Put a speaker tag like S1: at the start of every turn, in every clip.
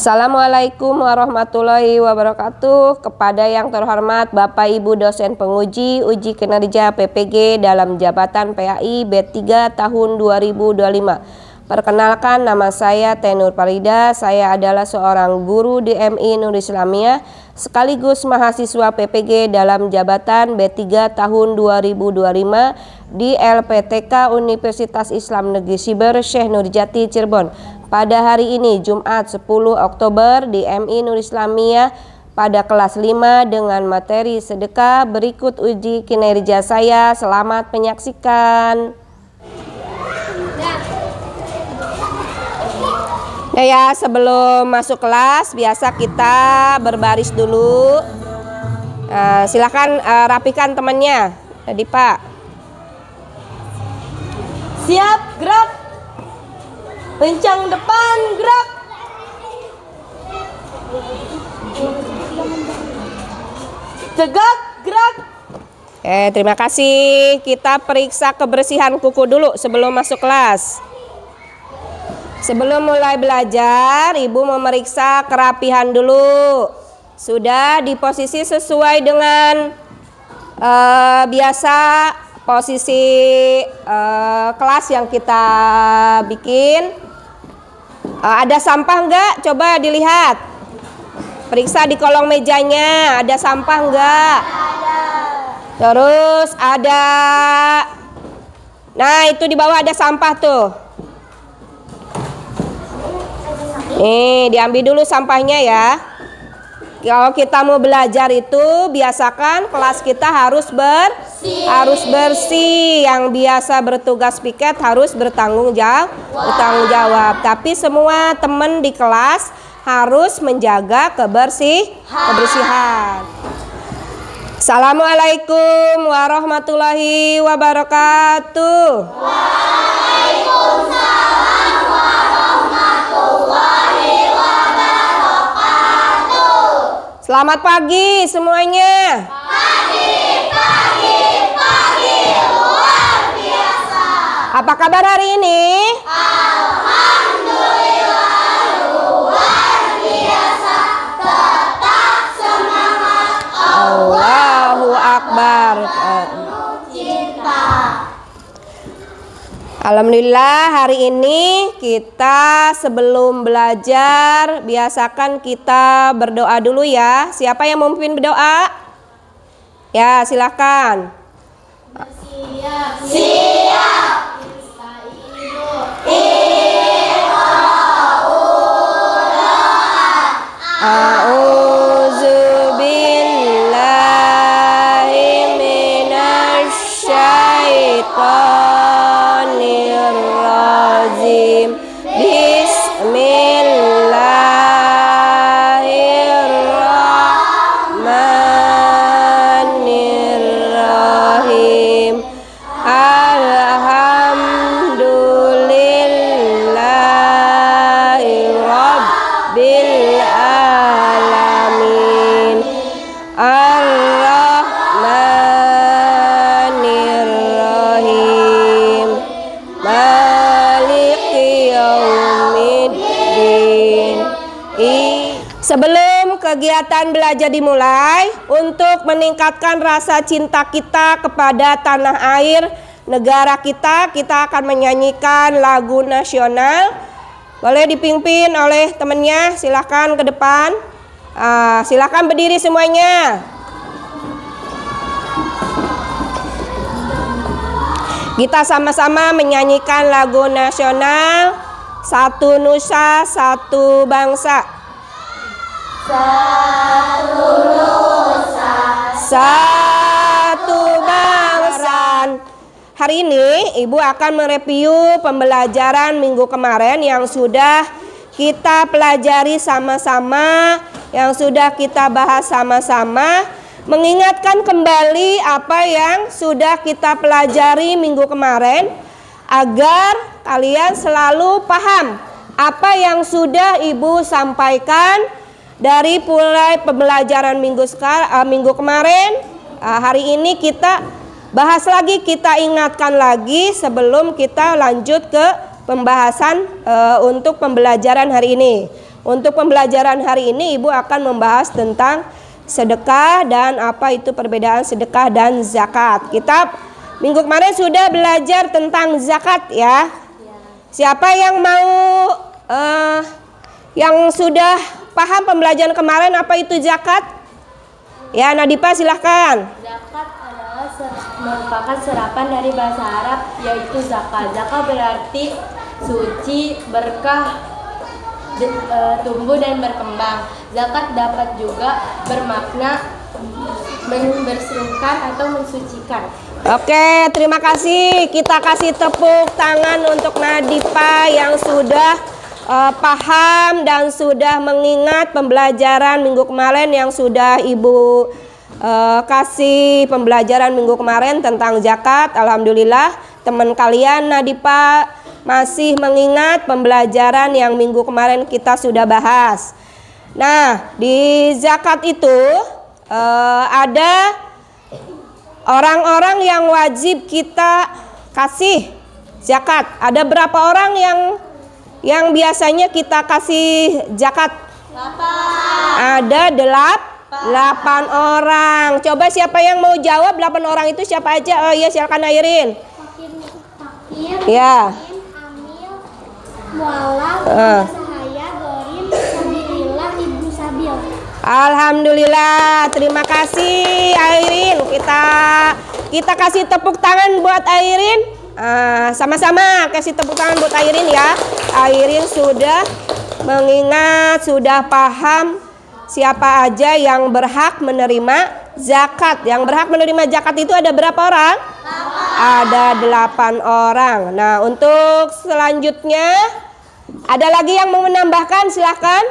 S1: Assalamualaikum warahmatullahi wabarakatuh. Kepada yang terhormat Bapak Ibu dosen penguji uji kinerja PPG dalam jabatan PAI B3 tahun 2025. Perkenalkan, nama saya Tenur Farida. Saya adalah seorang guru di MI Nur Islamiyah sekaligus mahasiswa PPG dalam jabatan B3 tahun 2025 di LPTK Universitas Islam Negeri Siber Syekh Nurjati Cirebon. Pada hari ini Jumat 10 Oktober di MI Nur Islamiyah pada kelas 5 dengan materi sedekah. Berikut uji kinerja saya. Selamat menyaksikan. Nah ya, sebelum masuk kelas biasa kita berbaris dulu. Silakan rapikan temannya. Tadi Pak.
S2: Siap, gerak. Pencang depan, gerak. Tegak, gerak.
S1: Terima kasih. Kita periksa kebersihan kuku dulu sebelum masuk kelas. Sebelum mulai belajar, Ibu memeriksa kerapihan dulu. Sudah di posisi sesuai dengan biasa posisi kelas yang kita bikin. Ada sampah enggak? Coba dilihat. Periksa di kolong mejanya, ada sampah enggak? Terus ada. Nah, itu di bawah ada sampah tuh. Nih, diambil dulu sampahnya ya. Kalau kita mau belajar itu biasakan kelas kita harus bersih. Yang biasa bertugas piket harus bertanggung jawab. Tapi semua teman di kelas harus menjaga kebersihan. Assalamualaikum warahmatullahi wabarakatuh.
S2: Waalaikumsalam warahmatullahi wabarakatuh.
S1: Selamat pagi semuanya.
S2: Pagi, luar biasa.
S1: Apa kabar hari ini?
S2: Alhamdulillah, luar biasa. Tetap semangat.
S1: Allahu Akbar.
S2: Cinta.
S1: Alhamdulillah, hari ini kita sebelum belajar biasakan kita berdoa dulu ya. Siapa yang memimpin berdoa? Ya, silakan.
S2: Siap.
S1: A'udzu billahi minasy syaithanir rajim. Bismillahirrahmanirrahim. Alhamdulillahi rabbil alamin. Ar-Rahmanir-Rahim. Maliki yaumiddin. Sebelum kegiatan belajar dimulai, untuk meningkatkan rasa cinta kita kepada tanah air negara kita akan menyanyikan lagu nasional. Boleh dipimpin oleh temannya, silahkan ke depan. Silahkan berdiri semuanya. Kita sama-sama menyanyikan lagu nasional. Satu Nusa, Satu Bangsa.
S2: Satu Nusa,
S1: Satu bangsa. Hari ini Ibu akan mereview pembelajaran minggu kemarin yang sudah kita pelajari sama-sama, yang sudah kita bahas sama-sama, mengingatkan kembali apa yang sudah kita pelajari minggu kemarin agar kalian selalu paham apa yang sudah Ibu sampaikan dari mulai pembelajaran minggu kemarin. Hari ini kita bahas lagi, kita ingatkan lagi sebelum kita lanjut ke pembahasan untuk pembelajaran hari ini. Untuk pembelajaran hari ini Ibu akan membahas tentang sedekah dan apa itu perbedaan sedekah dan zakat. Kita minggu kemarin sudah belajar tentang zakat ya. Siapa yang mau yang sudah paham pembelajaran kemarin apa itu zakat? Ya, Nadipa silahkan.
S3: Zakat adalah merupakan serapan dari bahasa Arab yaitu zakat. Zakat berarti suci, berkah, tumbuh dan berkembang. Zakat dapat juga bermakna membersihkan atau mensucikan.
S1: Oke, terima kasih. Kita kasih tepuk tangan untuk Nadipa yang sudah paham dan sudah mengingat pembelajaran minggu kemarin yang sudah Ibu kasih pembelajaran minggu kemarin tentang zakat. Alhamdulillah teman kalian Nadipa masih mengingat pembelajaran yang minggu kemarin kita sudah bahas. Nah, di zakat itu ada orang-orang yang wajib kita kasih zakat. Ada berapa orang yang biasanya kita kasih zakat? 8. Ada 8 orang. Coba siapa yang mau jawab 8 orang itu siapa aja? Oh iya, silakan Airin. Ya.
S2: Amil, Mualaf, Sahaya, Gorim, Sabilillah, Ibu Sabil.
S1: Alhamdulillah, terima kasih Airin. Kita kasih tepuk tangan buat Airin. Sama-sama kasih tepuk tangan buat Airin ya. Airin sudah mengingat, sudah paham siapa aja yang berhak menerima zakat. Yang berhak menerima zakat itu ada berapa orang? 8. Ada 8 orang. Nah, untuk selanjutnya ada lagi yang mau menambahkan? Silahkan.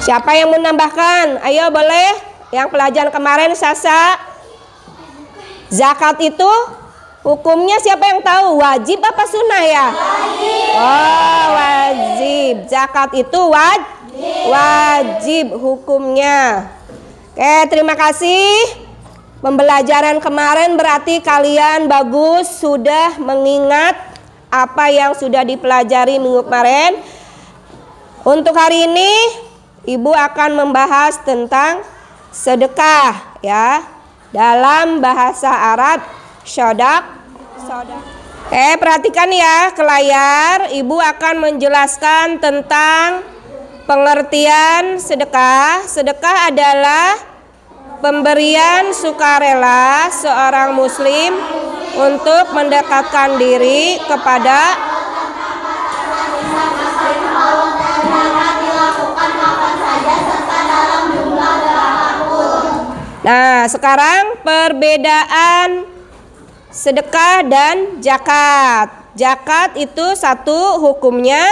S1: Siapa yang menambahkan? Ayo boleh. Yang pelajaran kemarin Sasa. Zakat itu hukumnya siapa yang tahu? Wajib apa sunnah ya? Wajib. Oh, wajib. Zakat itu wajib hukumnya. Oke, terima kasih. Pembelajaran kemarin berarti kalian bagus sudah mengingat apa yang sudah dipelajari minggu kemarin. Untuk hari ini Ibu akan membahas tentang sedekah ya. Dalam bahasa Arab sodak. Perhatikan ya ke layar. Ibu akan menjelaskan tentang pengertian sedekah. Sedekah adalah pemberian sukarela seorang muslim untuk mendekatkan diri kepada Nah, sekarang perbedaan sedekah dan zakat. Zakat itu satu hukumnya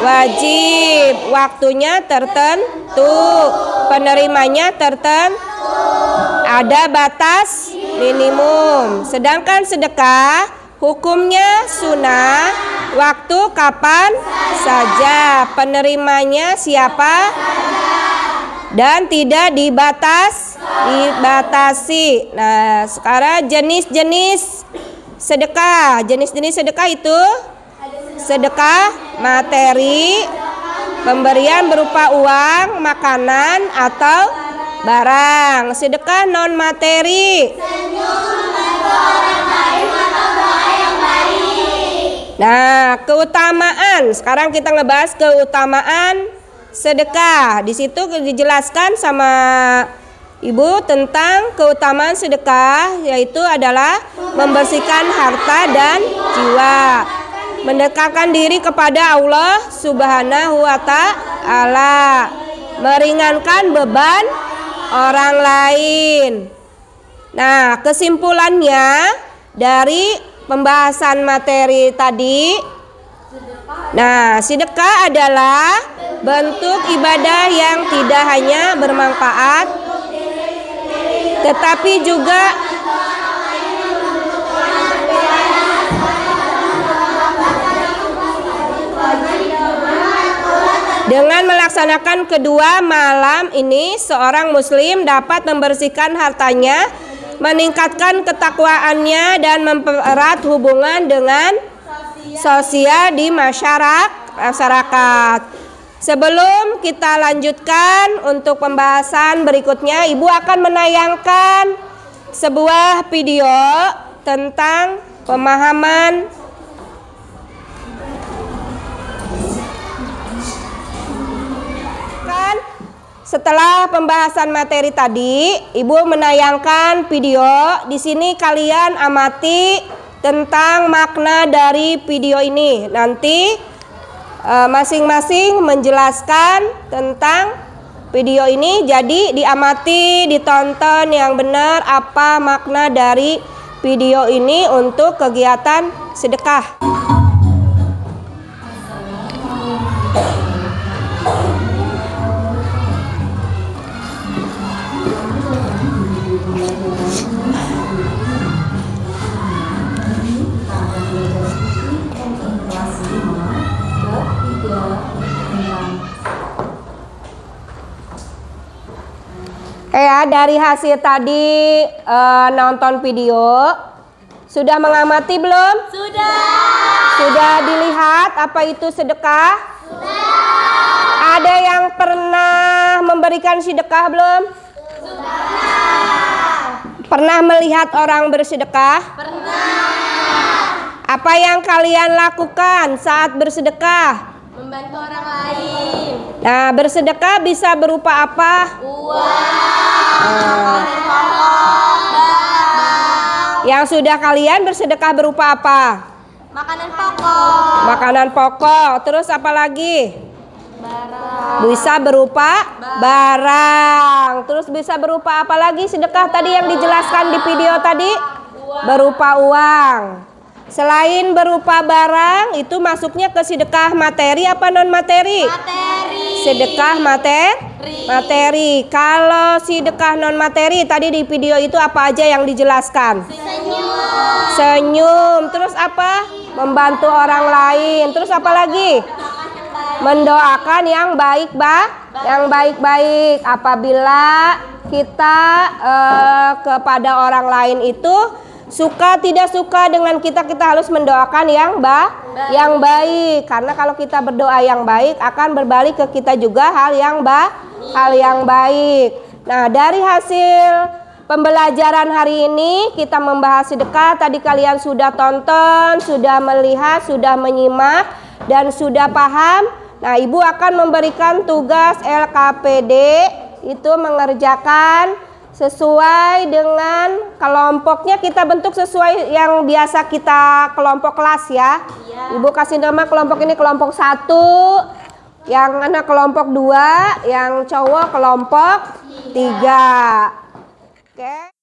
S1: wajib, waktunya tertentu, penerimanya tertentu, ada batas minimum. Sedangkan sedekah hukumnya sunnah, waktu kapan saja, penerimanya siapa dan tidak dibatasi. Nah, sekarang jenis-jenis sedekah. Jenis-jenis sedekah itu sedekah materi, pemberian berupa uang, makanan atau barang. Sedekah non materi. Nah, keutamaan. Sekarang kita ngebahas keutamaan sedekah. Di situ dijelaskan sama Ibu tentang keutamaan sedekah, yaitu adalah membersihkan harta dan jiwa, mendekatkan diri kepada Allah Subhanahu wa Ta'ala, meringankan beban orang lain. Nah, kesimpulannya dari pembahasan materi tadi, nah, sedekah adalah bentuk ibadah yang tidak hanya bermanfaat, tetapi juga dengan melaksanakan kedua malam ini, seorang muslim dapat membersihkan hartanya, meningkatkan ketakwaannya, dan mempererat hubungan dengan sosial di masyarakat. masyarakat. Sebelum kita lanjutkan untuk pembahasan berikutnya, Ibu akan menayangkan sebuah video tentang pemahaman setelah pembahasan materi tadi. Ibu menayangkan video. Di sini kalian amati tentang makna dari video ini. Nanti masing-masing menjelaskan tentang video ini. Jadi diamati, ditonton yang benar apa makna dari video ini untuk kegiatan sedekah. Ya, dari hasil tadi nonton video, sudah mengamati belum? Sudah. Sudah dilihat apa itu sedekah? Sudah. Ada yang pernah memberikan sedekah belum? Sudah. Pernah melihat orang bersedekah? Pernah. Apa yang kalian lakukan saat bersedekah?
S3: Membantu orang lain.
S1: Nah, bersedekah bisa berupa apa?
S3: Uang.
S1: Yang sudah kalian bersedekah berupa apa?
S3: Makanan pokok.
S1: Makanan pokok. Terus apa lagi?
S3: Barang.
S1: Bisa berupa barang. Terus bisa berupa apa lagi sedekah tadi yang dijelaskan di video tadi? Berupa uang. Selain berupa barang, itu masuknya ke sedekah materi apa non materi?
S3: Materi.
S1: Sedekah materi. Kalau sedekah non materi tadi di video itu apa aja yang dijelaskan? Senyum. Terus apa? Membantu orang lain. Terus apa lagi? Mendoakan yang baik-baik. Apabila kita kepada orang lain itu suka tidak suka dengan kita harus mendoakan yang baik. Karena kalau kita berdoa yang baik akan berbalik ke kita juga hal yang baik. Nah, dari hasil pembelajaran hari ini kita membahas sedekah. Tadi kalian sudah tonton, sudah melihat, sudah menyimak dan sudah paham. Nah, Ibu akan memberikan tugas LKPD itu mengerjakan sesuai dengan kelompoknya. Kita bentuk sesuai yang biasa kita kelompok kelas ya. Ibu kasih nama kelompok ini kelompok 1, yang anak kelompok 2, yang cowok kelompok 3. Oke.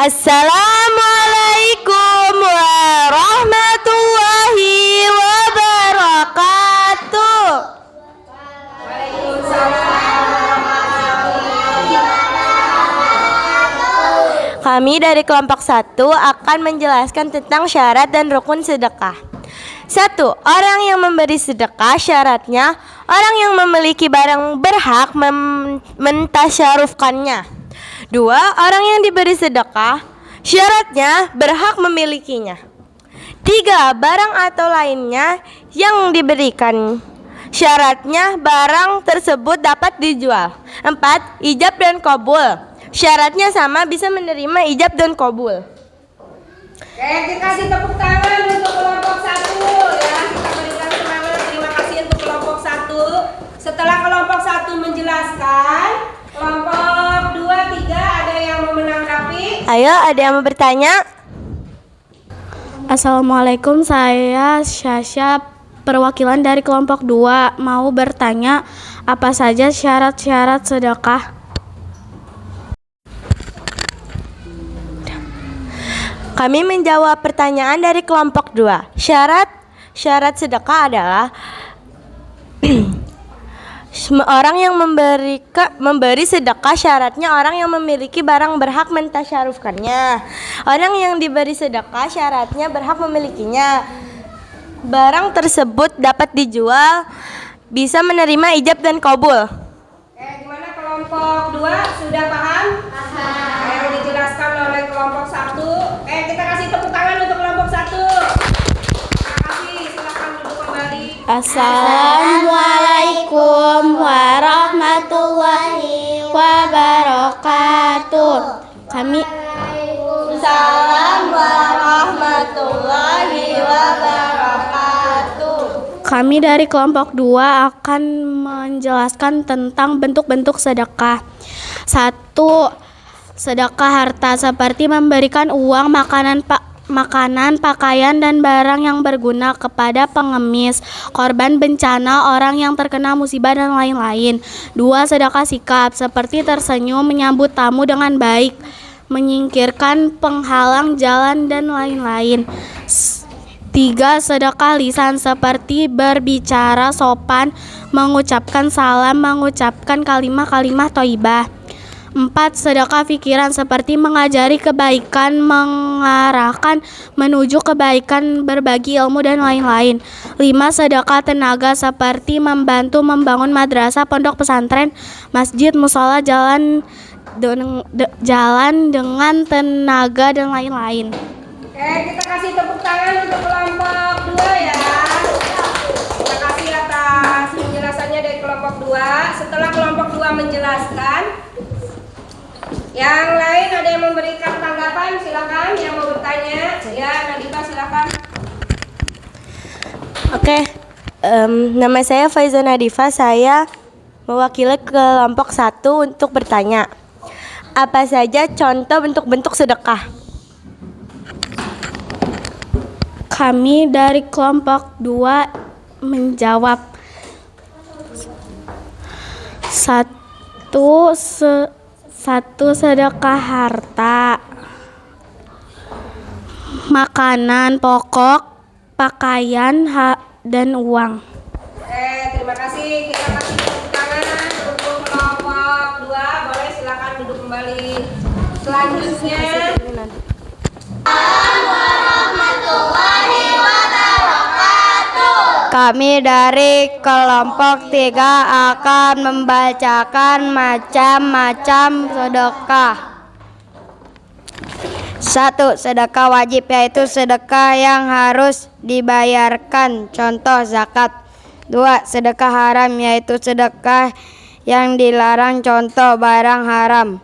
S3: Assalamualaikum warahmatullahi wabarakatuh. Kami dari kelompok 1 akan menjelaskan tentang syarat dan rukun sedekah. 1. Orang yang memberi sedekah syaratnya orang yang memiliki barang berhak mentasyarufkannya. 2. Orang yang diberi sedekah syaratnya berhak memilikinya. 3. Barang atau lainnya yang diberikan syaratnya barang tersebut dapat dijual. 4. Ijab dan qabul syaratnya sama, bisa menerima ijab dan qabul.
S1: Oke, kita kasih tepuk tangan untuk kelompok 1 ya. Kita berikan semangat. Terima kasih untuk kelompok 1. Setelah kelompok 1 menjelaskan, kelompok 2, 3 ada yang mau menanggapi?
S3: Ayo, ada yang mau bertanya?
S4: Assalamualaikum, saya Syasha, perwakilan dari kelompok 2, mau bertanya apa saja syarat-syarat sedekah?
S3: Kami menjawab pertanyaan dari kelompok 2. Syarat sedekah adalah orang yang memberi sedekah syaratnya orang yang memiliki barang berhak mentasyarufkannya. Orang yang diberi sedekah syaratnya berhak memilikinya. Barang tersebut dapat dijual, bisa menerima ijab dan qabul.
S1: Gimana kelompok 2? Sudah paham? Paham. Yang dijelaskan oleh kelompok 1. Kita kasih tepuk tangan untuk kelompok 1. Terima kasih, silakan duduk kembali.
S2: Assalamualaikum warahmatullahi wabarakatuh.
S3: Waalaikumsalam warahmatullahi wabarakatuh.
S4: Kami dari kelompok 2 akan menjelaskan tentang bentuk-bentuk sedekah. 1. Sedekah harta seperti memberikan uang, makanan, pakaian, dan barang yang berguna kepada pengemis, korban bencana, orang yang terkena musibah, dan lain-lain. 2. Sedekah sikap seperti tersenyum, menyambut tamu dengan baik, menyingkirkan penghalang jalan, dan lain-lain. 3. Sedekah lisan seperti berbicara sopan, mengucapkan salam, mengucapkan kalimah-kalimah thayyibah. 4. Sedekah pikiran seperti mengajari kebaikan, mengarahkan menuju kebaikan, berbagi ilmu, dan lain-lain. 5. Sedekah tenaga seperti membantu membangun madrasah, pondok pesantren, masjid, musola, jalan dengan tenaga, dan lain-lain.
S1: Kita kasih tepuk tangan untuk kelompok 2 ya. Terima kasih atas penjelasannya dari kelompok 2. Setelah kelompok 2 menjelaskan, yang lain ada yang memberikan tanggapan? Silakan yang mau bertanya. Ya, Nadifa silakan.
S3: Oke, nama saya Faiza Nadifa. Saya mewakili kelompok 1 untuk bertanya. Apa saja contoh bentuk-bentuk sedekah?
S4: Kami dari kelompok 2 menjawab. 1. Sedekah harta, makanan pokok, pakaian, dan uang.
S1: Terima kasih. Kita kasih tepuk tangan untuk kelompok 2. Boleh silakan duduk kembali. Selanjutnya.
S3: Kami dari kelompok 3 akan membacakan macam-macam sedekah. 1. Sedekah wajib, yaitu sedekah yang harus dibayarkan, contoh zakat. 2. Sedekah haram, yaitu sedekah yang dilarang, contoh barang haram.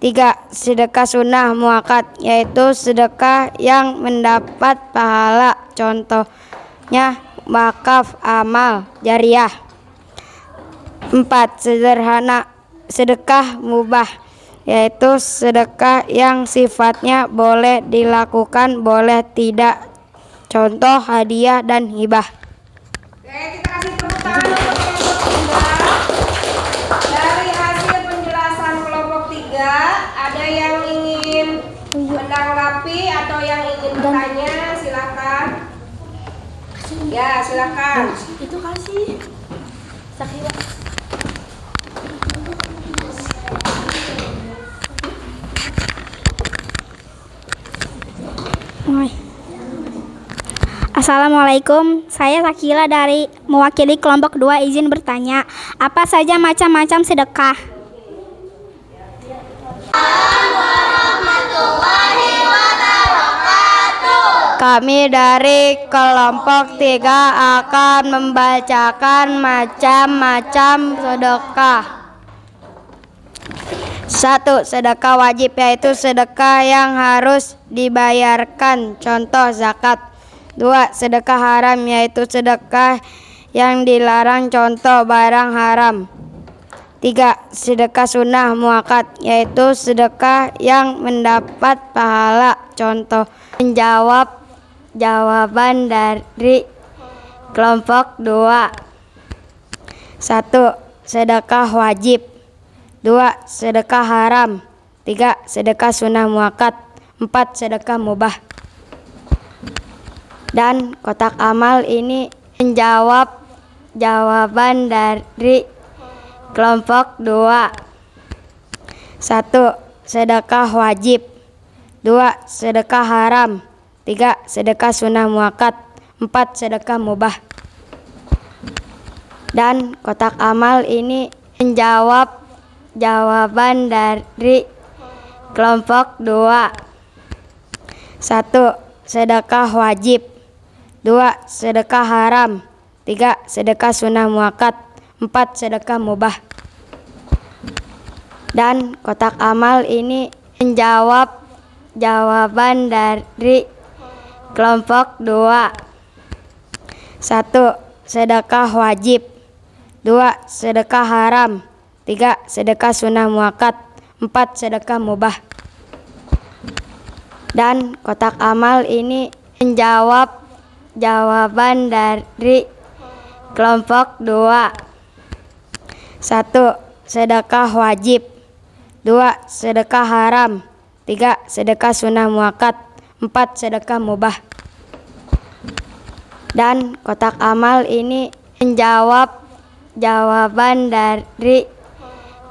S3: 3. Sedekah sunnah muakkad, yaitu sedekah yang mendapat pahala, contohnya wakaf amal jariah. 4. Sederhana sedekah mubah, yaitu sedekah yang sifatnya boleh dilakukan, boleh tidak, contoh hadiah dan hibah.
S1: Kita kasih tepuk tangan untuk kelompok 3. Dari hasil penjelasan kelompok 3, ada yang ingin menanggapi atau yang ingin bertanya? Silakan. Ya, silakan.
S4: Itu kasih Sakila.
S2: Assalamualaikum, saya Sakila dari mewakili kelompok 2 izin bertanya, apa saja macam-macam sedekah?
S3: Kami dari kelompok 3 akan membacakan macam-macam sedekah. 1. Sedekah wajib, yaitu sedekah yang harus dibayarkan, contoh zakat. 2. Sedekah haram, yaitu sedekah yang dilarang, contoh barang haram.
S5: 3. Sedekah sunnah muakkad, yaitu sedekah yang mendapat pahala. Contoh: menjawab jawaban dari kelompok 2. 1. Sedekah wajib. 2. Sedekah haram. 3. Sedekah sunnah muakkad. 4. Sedekah mubah. Dan kotak amal ini menjawab jawaban dari kelompok 2. 1. Sedekah wajib. 2. Sedekah haram. 3. Sedekah sunnah muakkad. 4. Sedekah mubah. Dan kotak amal ini menjawab jawaban dari kelompok 2. 1. Sedekah wajib. 2. Sedekah haram. 3. Sedekah sunnah muakkad. 4. Sedekah mubah. Dan kotak amal ini menjawab jawaban dari kelompok 2. 1. Sedekah wajib. 2. Sedekah haram. 3. Sedekah sunnah muakkad. 4. Sedekah mubah. Dan kotak amal ini menjawab jawaban dari kelompok 2. 1. Sedekah wajib. 2. Sedekah haram. 3. Sedekah sunnah muakkad. 4. Sedekah mubah. Dan kotak amal ini menjawab jawaban dari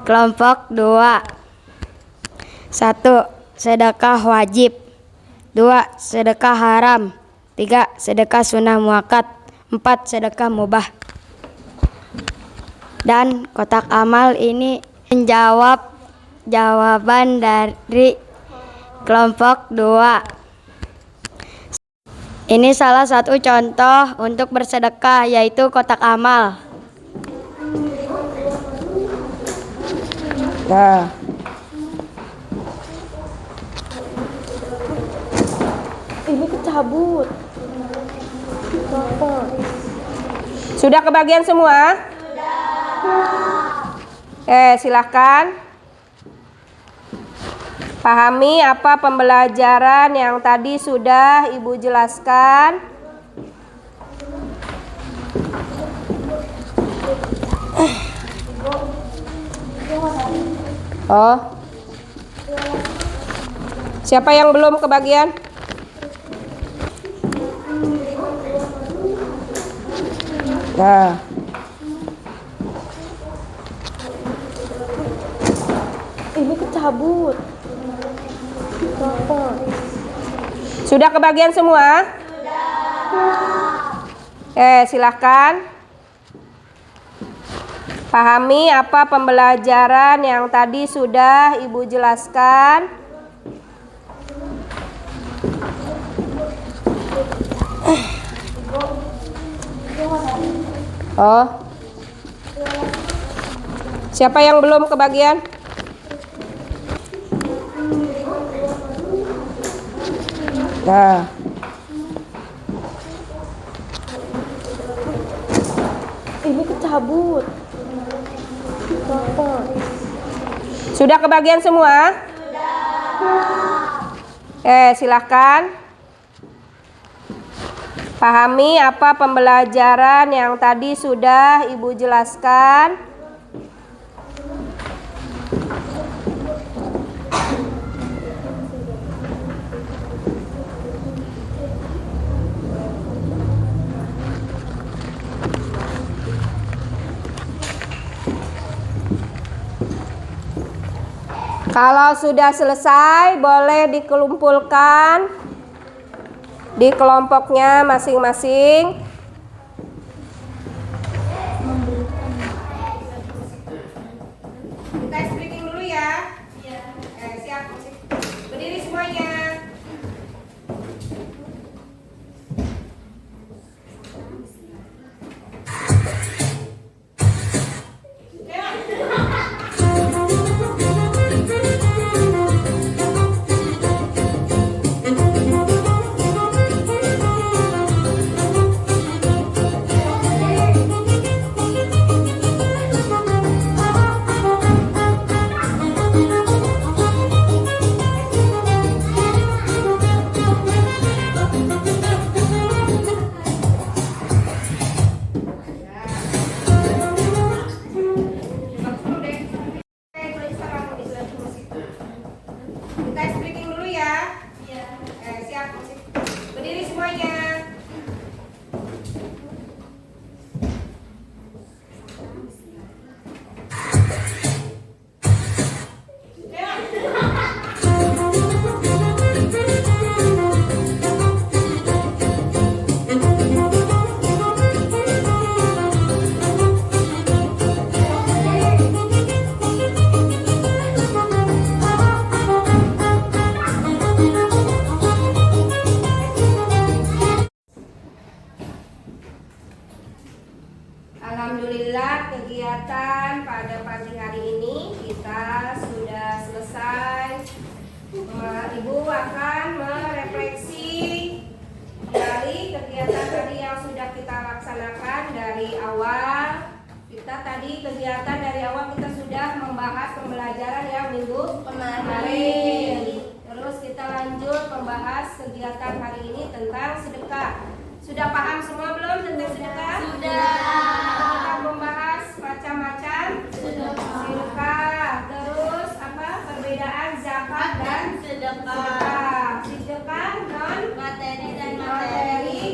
S5: kelompok 2. 1. Sedekah wajib. 2. Sedekah haram. 3. Sedekah sunnah muakkad. 4. Sedekah mubah. Dan kotak amal ini menjawab jawaban dari kelompok 2. Ini salah satu contoh untuk bersedekah, yaitu kotak amal.
S1: Nah,
S3: Ini kecabut.
S1: sudah kebagian semua? Silahkan pahami apa pembelajaran yang tadi sudah Ibu jelaskan. Oh, siapa yang belum kebagian? Nah,
S3: Ini kecabut.
S1: sudah kebagian semua? Silahkan pahami apa pembelajaran yang tadi sudah Ibu jelaskan. Oh, siapa yang belum kebagian? Nah,
S3: Ini kecabut.
S1: sudah kebagian semua? Silahkan pahami apa pembelajaran yang tadi sudah Ibu jelaskan. Kalau sudah selesai, boleh dikumpulkan di kelompoknya masing-masing. Kita speaking dulu ya. Siap. Berdiri semuanya. Mudah-mudahan pada pagi hari ini kita sudah selesai. Ibu akan merefleksi dari kegiatan tadi yang sudah kita laksanakan dari awal. Kegiatan dari awal kita sudah membahas pembelajaran yang minggu kemarin. Terus kita lanjut membahas kegiatan hari ini tentang sedekah. Sudah paham semua belum tentang sedekah? Sudah. Kita membahas macam-macam sedekah. Terus apa? Perbedaan zakat dan sedekah. Sedekah non materi dan materi.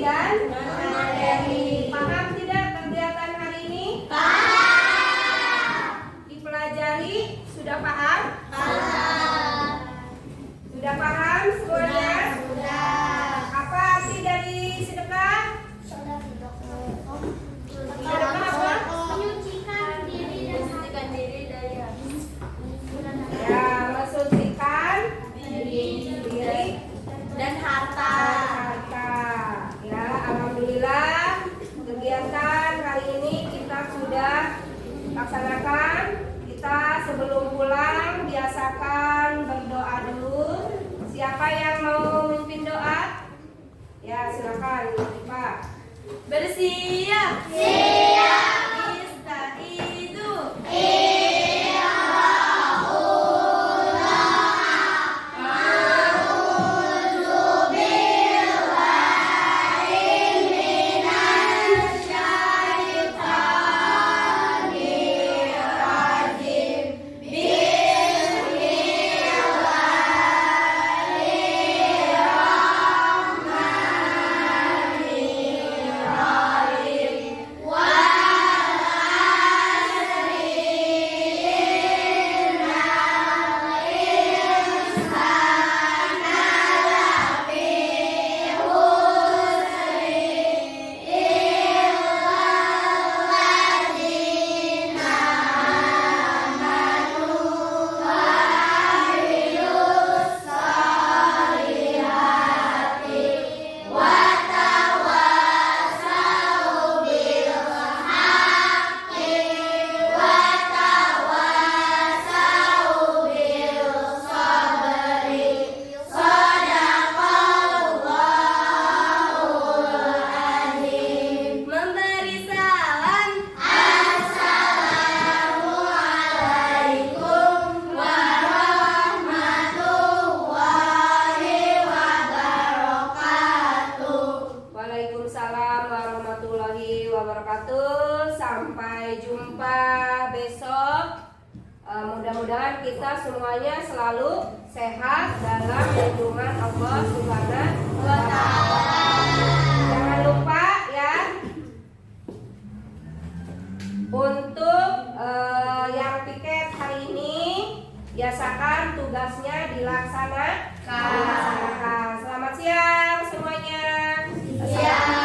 S1: Paham tidak kegiatan hari ini? Paham. Dipelajari sudah paham? Paham. Sudah paham semuanya? Sudah. Apa arti dari sedekah? Sedekah apa?
S4: Menyucikan diri dari
S1: Ya, mensucikan diri
S4: dan harta.
S1: Ya, alhamdulillah kegiatan hari ini kita sudah laksanakan. Kita sebelum pulang biasakan berdoa dulu. Siapa yang mau memimpin doa? Ya, silakan, Pak.
S3: Bersiap.
S1: Siap.
S3: Istaizu. Memberi salam. Assalamualaikum warahmatullahi wabarakatuh.
S1: Waalaikumsalam warahmatullahi wabarakatuh. Sampai jumpa besok. Mudah-mudahan kita semuanya selalu sehat dalam lindungan Allah Subhanahu wa Ta'ala. Jangan lupa ya, untuk yang piket hari ini biasakan tugasnya dilaksanakan. Selamat siang semuanya. Siang.